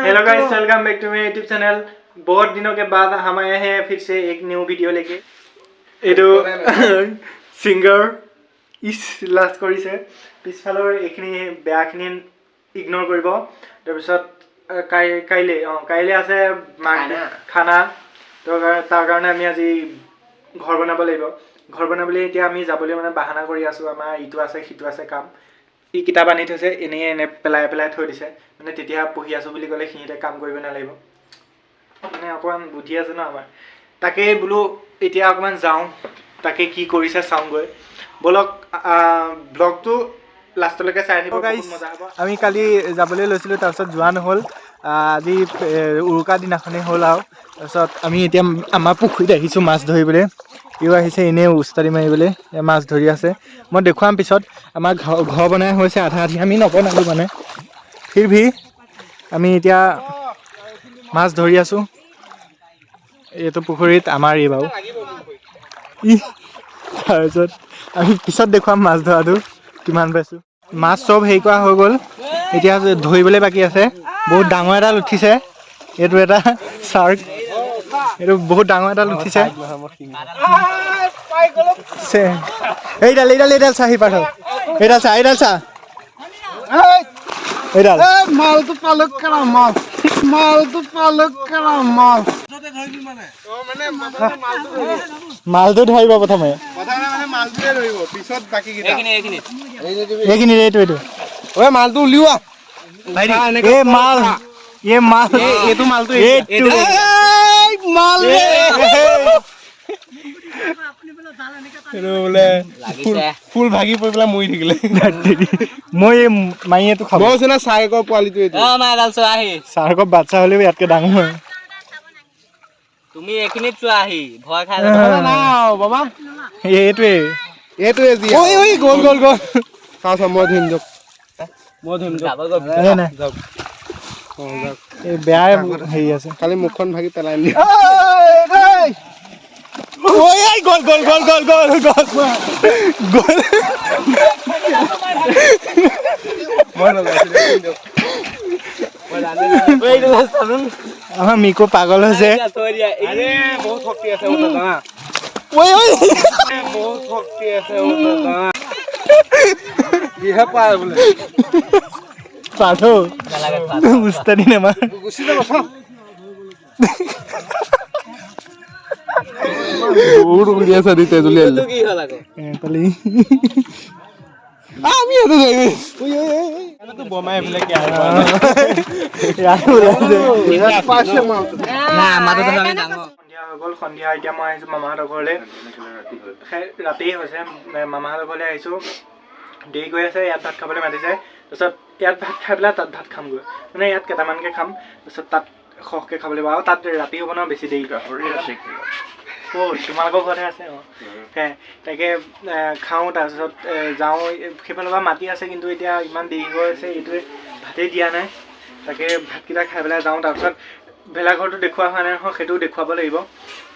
Hello guys, welcome back to my YouTube channel. बहुत दिनों के बाद हम आए हैं फिर से एक न्यू वीडियो लेके। सिंगर इस लास्ट কৰিছে পিছফালৰ এইখিনি বেয়াখিনি ইগনোৰ কৰিব। তাৰপিছত কাইলে আছে খানা, তো তাৰ কাৰণে আমি আজি ঘৰ বনাব লাগিব। ঘৰ বনাবলৈ এতিয়া আমি যাবলৈ মানে বাহানা কৰি আছোঁ। আমাৰ ইটো আছে সিটো আছে কাম। ই কিতাপ আনি থৈছে, এনে পেলাই থৈ দিছে, মানে তেতিয়া পঢ়ি আছোঁ বুলি ক'লে সিহঁতে কাম কৰিব নালাগিব। মানে অকণমান বুদ্ধি আছে ন আমাৰ। তাকে বোলো এতিয়া অকণমান যাওঁ, তাকে কি কৰিছে চাওঁগৈ। বলক ব্লগটো লাষ্টলৈকে চাই আহিব, বহুত মজা হ'ব। আমি কালি যাবলৈ লৈছিলোঁ, তাৰপিছত যোৱা নহ'ল। আজি উৰুকাৰ দিনাখনেই হ'ল আৰু। তাৰপিছত আমি এতিয়া আমাৰ পুখুৰীত আহিছোঁ মাছ ধৰিবলৈ। ইও আহিছে এনেই উস্তাদি মাৰিবলৈ, মাছ ধৰি আছে। মই দেখুৱাম পিছত। আমাৰ ঘৰ বনাই হৈছে আধা আধি, আমি নবনালোঁ মানে। ফিৰ ভি আমি এতিয়া মাছ ধৰি আছোঁ এইটো পুখুৰীত আমাৰ বাৰু। তাৰপিছত আমি পিছত দেখুৱাম মাছ ধৰাটো কিমান পাইছোঁ। মাছ চব হেৰি কৰা হৈ গ'ল, এতিয়া ধৰিবলৈ বাকী আছে। বহুত ডাঙৰ এডাল উঠিছে, এইটো এটা চাৰ্ক। এইটো বহুত ডাঙৰ এডাল উঠিছে। এইডাল চাহি পাঠ, এইডাল চা এইডাল মালটো পালক কৰা মালটো পালক কৰা মালটো ধৰিব প্ৰথমে এইটো মালটো উলিওৱা। এইটো মালটো বোলে ফুল ভাগি পৰি পেলাই মৰি থাকিলে। মই মাৰি এইটো খাব চাৰ্কৰ পোৱালিটো, চাৰ্কৰ বাচ্চা হ'লেও ইয়াতকে ডাঙৰ হয়। তুমি এইখিনিত চোৱা আহি ভয় খাই বাবা। এইটোৱে গ'ল মই ধৰিম দিয়ক, বেয়া হেৰি আছে। খালি মুখখন ভাগি পেলাই গ'ল। আমাৰ মিকু পাগল হৈছে। বহুত শক্তি আছে, বহুত শক্তি আছে। কিহে পায় বোলে পাঠো উস্তাদি নেমা গুচি যাব। বহুত উলি আছে দি তেজুলি আমি বমাই এইবিলাক সন্ধিয়া এতিয়া মই আহিছোঁ মামাহঁতৰ ঘৰলৈ। ৰাতিয়ে হৈছে, মামাহঁতৰ ঘৰলৈ আহিছোঁ। দেৰি কৰি আছে, ইয়াত ভাত খাবলৈ মাতিছে। তাৰপিছত ইয়াত ভাত খাই পেলাই তাত ভাত খামগৈ, মানে ইয়াত কেইটামানকৈ খাম। তাৰপিছত তাত সৰহকৈ খাব লাগিব, আৰু তাত ৰাতি হ'ব ন বেছি দেৰি। তোমালোকৰ ঘৰতে আছে তাকে খাওঁ। তাৰপিছত যাওঁ, সেইফালৰ পৰা মাতি আছে, কিন্তু এতিয়া ইমান দেৰি হৈ আছে, এইটোৱে ভাতেই দিয়া নাই। তাকে ভাতকেইটা খাই পেলাই যাওঁ। তাৰপিছত ভেলাঘৰটো দেখুওৱা হোৱা নাই নহয়, সেইটোও দেখুৱাব লাগিব।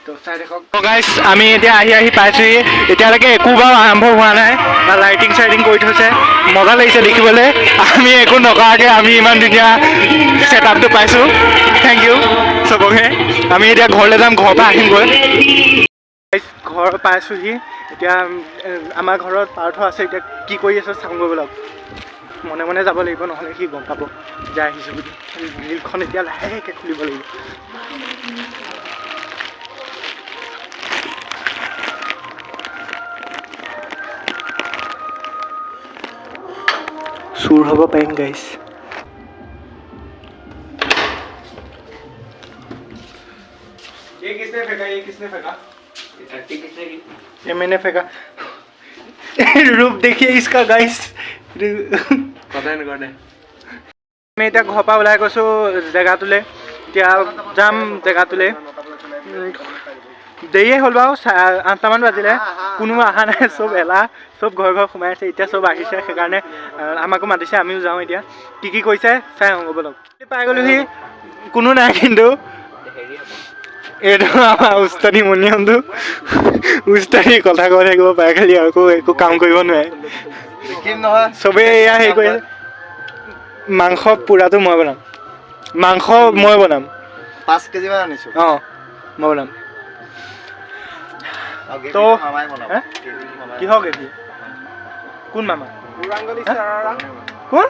তো চাই দেখক গাইছ, আমি এতিয়া আহি পাইছোঁহি। এতিয়ালৈকে একো বাৰু আৰম্ভ হোৱা নাই, না লাইটিং কৰি থৈছে। মজা লাগিছে দেখিবলৈ। আমি একো নকৰাকৈ আমি ইমান ধুনীয়া ছেটআপটো পাইছোঁ। থেংক ইউ চবকে। আমি এতিয়া ঘৰলৈ যাম, ঘৰৰ পৰা আহিমগৈ। ঘৰ পাইছোঁহি এতিয়া। আমাৰ ঘৰত পাৰ্থ আছে, এতিয়া কি কৰি আছে চাওঁগৈ বলক। মনে মনে যাব লাগিব, নহ'লে সি গম পাব যে আহিছোঁ বুলি। গ্ৰিলখন এতিয়া লাহেকৈ খুলিব লাগিব। চুৰ হ'ব পাৰিম গাইছ। ये किसने फेंका ये मैंने फेंका। रूप देखिए इसका गाइस। আমি এতিয়া ঘৰৰ পৰা ওলাই গৈছোঁ জেগাটোলৈ। এতিয়া যাম জেগাটোলৈ। দেৰিয়ে হ'ল বাৰু, 8টামান বাজিলে। কোনো অহা নাই, চব এলাহ, চব ঘৰ সোমাই আছে। এতিয়া চব আহিছে, সেইকাৰণে আমাকো মাতিছে, আমিও যাওঁ। এতিয়া কি কৰিছে চাই আহোঁ বলক। পাই গ'লোহি, কোনো নাই কিন্তু। এইটো আমাৰ উস্তাদি মনিয়মটো। উস্তাদি কথা কৈ থাকিব পাৰে, খালি একো কাম কৰিব নোৱাৰে। চবেই এয়া হেৰি কৰি মাংস পোৰাটো মই বনাম। মাংস মই বনাম 5 কেজি মান আনিছো অঁ মই বনাম তো কিহৰ কেজি কোন মামা কোন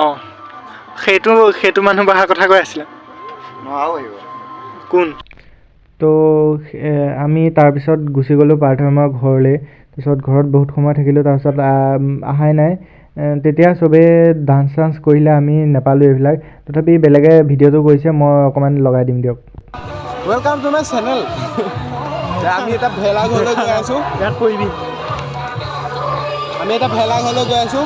অঁ সেইটো মানুহ বহাৰ কথা কৈ আছিলে কোন তো আমি তাৰপিছত গুচি গ'লোঁ পাৰ্থমাৰ ঘৰলৈ তাৰপিছত ঘৰত বহুত সময় থাকিলোঁ তাৰপিছত অহাই নাই তেতিয়া চবেই ডান্স চান্স কৰিলে আমি নাপালোঁ এইবিলাক তথাপি বেলেগে ভিডিঅ'টো কৰিছে মই অকণমান লগাই দিম দিয়ক ৱেলকাম টু মাই চেনেল আমি এটা ভেলাঘৰলৈ গৈ আছোঁ ইয়াত পৰিবি আমি এটা ভেলাঘৰলৈ গৈ আছোঁ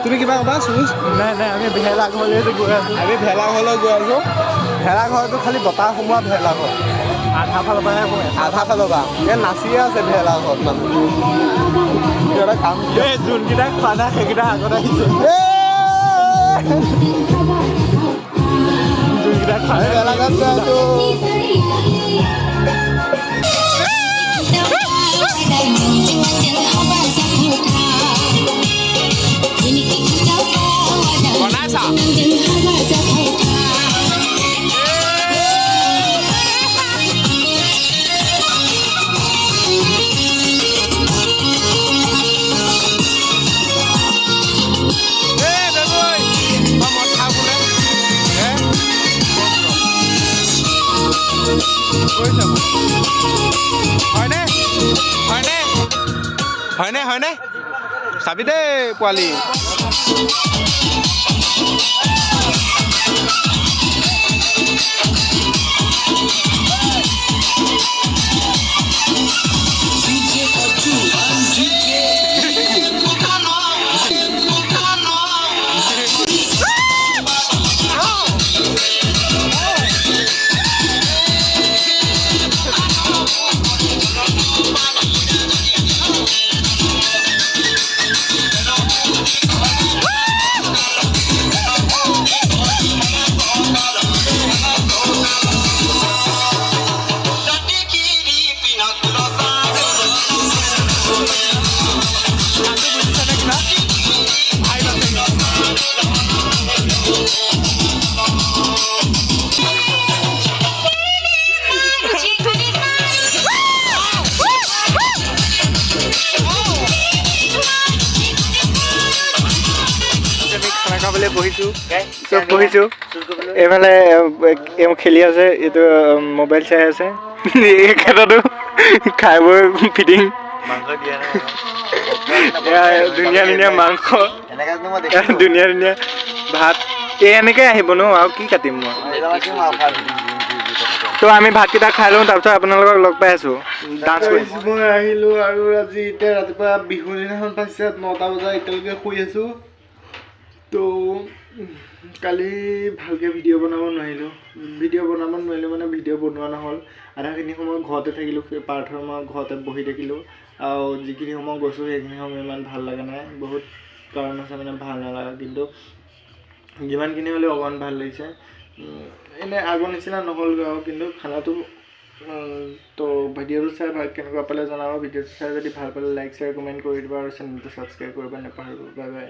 তুমি কিবা ক'বা চুজ নাই আমি ভেলাঘৰলৈ গৈ আছোঁ আমি ভেলাঘৰলৈ গৈ আছোঁ ভেলাঘৰটো খালি বতাহ সোমোৱা ভেলাঘৰ আধা ফালৰ পৰাহে পৰে আধা ফালৰ পৰা ইয়াত নাচিয়ে আছে ভেলাঘৰত মানুহ এটা কাম যোনকেইটা খোৱা নাই সেইকেইটা আগত আহিছে যোনকেইটা খোৱা নাই ভেলাঘৰত গৈ আছোঁ বনাইছা হয়নে চাবি দেই পোৱালি বহিছোঁ এইফালে খেলি আছে এইটো মোবাইল চাই আছে এই ক্ষেত্ৰতো খাই বৈ ফিটিং ধুনীয়া মাংস ধুনীয়া ভাত এনেকৈ আহিব ন আৰু কি কাটিম মই তো আমি ভাতকেইটা খাই লওঁ তাৰপিছত আপোনালোকক লগ পাই আছোঁ ডান্স মই আহিলোঁ আৰু আজি এতিয়া ৰাতিপুৱা বিহুৰ দিনাখন পাইছে 9টা বজাত এতিয়ালৈকে শুই আছোঁ তো কালি ভালকৈ ভিডিঅ' বনাব নোৱাৰিলোঁ মানে ভিডিঅ' বনোৱা নহ'ল আধাখিনি সময় ঘৰতে থাকিলোঁ পাৰ্থৰ মই ঘৰতে বহি থাকিলোঁ আৰু যিখিনি সময় গৈছোঁ সেইখিনি সময় ইমান ভাল লগা নাই বহুত কাৰণ আছে মানে ভাল নালাগা কিন্তু যিমানখিনি হ'লেও অকণমান ভাল লাগিছে এনেই আগৰ নিচিনা নহ'লগৈ আৰু কিন্তু খানাটো তো ভিডিঅ'টো চাই কেনেকুৱা পালে জনাব ভিডিঅ'টো চাই যদি ভাল পালে লাইক শ্বেয়াৰ কমেণ্ট কৰি দিব আৰু চেনেলটো ছাবস্ক্ৰাইব কৰিব নাপাহৰিব বাই বাই